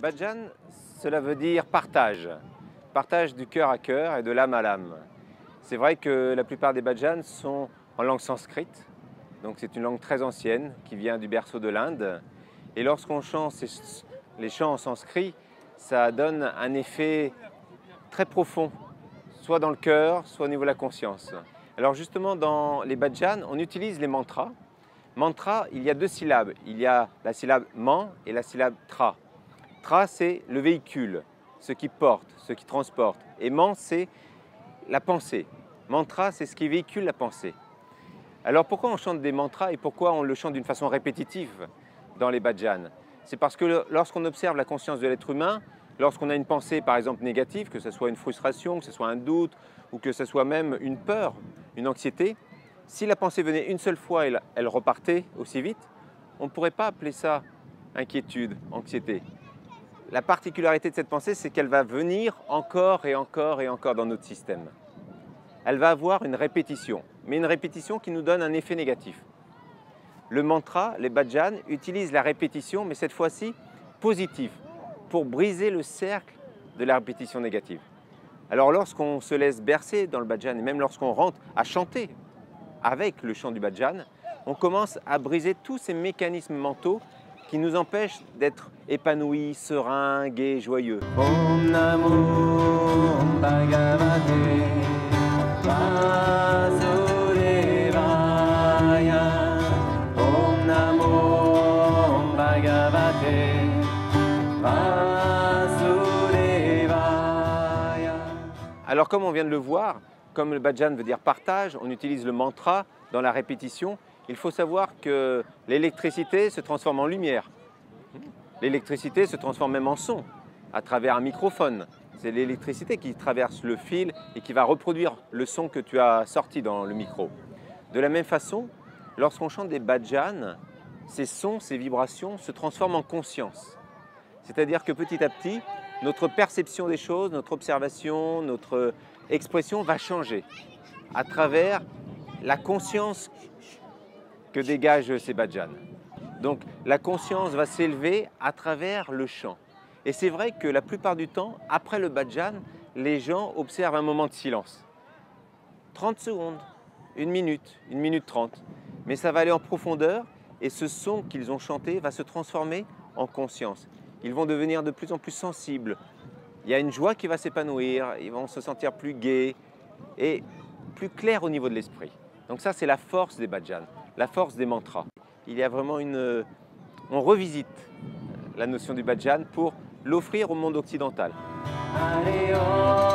Bhajan, cela veut dire partage. Partage du cœur à cœur et de l'âme à l'âme. C'est vrai que la plupart des bhajans sont en langue sanskrite. Donc c'est une langue très ancienne qui vient du berceau de l'Inde. Et lorsqu'on chante les chants en sanskrit, ça donne un effet très profond, soit dans le cœur, soit au niveau de la conscience. Alors justement, dans les bhajans, on utilise les mantras. Mantra, il y a deux syllabes. Il y a la syllabe man et la syllabe tra. Tra, c'est le véhicule, ce qui porte, ce qui transporte. Et man, c'est la pensée. Mantra, c'est ce qui véhicule la pensée. Alors pourquoi on chante des mantras et pourquoi on le chante d'une façon répétitive dans les bhajans? C'est parce que lorsqu'on observe la conscience de l'être humain, lorsqu'on a une pensée par exemple négative, que ce soit une frustration, que ce soit un doute ou que ce soit même une peur, une anxiété, si la pensée venait une seule fois et elle repartait aussi vite, on ne pourrait pas appeler ça inquiétude, anxiété. La particularité de cette pensée, c'est qu'elle va venir encore et encore et encore dans notre système. Elle va avoir une répétition, mais une répétition qui nous donne un effet négatif. Le mantra, les bhajans, utilisent la répétition, mais cette fois-ci positive, pour briser le cercle de la répétition négative. Alors lorsqu'on se laisse bercer dans le bhajan, et même lorsqu'on rentre à chanter avec le chant du bhajan, on commence à briser tous ces mécanismes mentaux qui nous empêchent d'être épanouis, sereins, gais, joyeux. Om Namo Bhagavate Vasudevaya. Om Namo Bhagavate Vasudevaya. Alors comme on vient de le voir, comme le bhajan veut dire partage, on utilise le mantra dans la répétition. Il faut savoir que l'électricité se transforme en lumière. L'électricité se transforme même en son à travers un microphone. C'est l'électricité qui traverse le fil et qui va reproduire le son que tu as sorti dans le micro. De la même façon, lorsqu'on chante des bhajans, ces sons, ces vibrations se transforment en conscience. C'est-à-dire que petit à petit, notre perception des choses, notre observation, notre expression va changer à travers la conscience que dégagent ces bhajans. Donc la conscience va s'élever à travers le chant. Et c'est vrai que la plupart du temps, après le bhajan, les gens observent un moment de silence. 30 secondes, 1 minute 30. Mais ça va aller en profondeur et ce son qu'ils ont chanté va se transformer en conscience. Ils vont devenir de plus en plus sensibles. Il y a une joie qui va s'épanouir, ils vont se sentir plus gais et plus clairs au niveau de l'esprit. Donc ça, c'est la force des bhajans, la force des mantras. Il y a vraiment on revisite la notion du bhajan pour l'offrir au monde occidental. Allez, oh.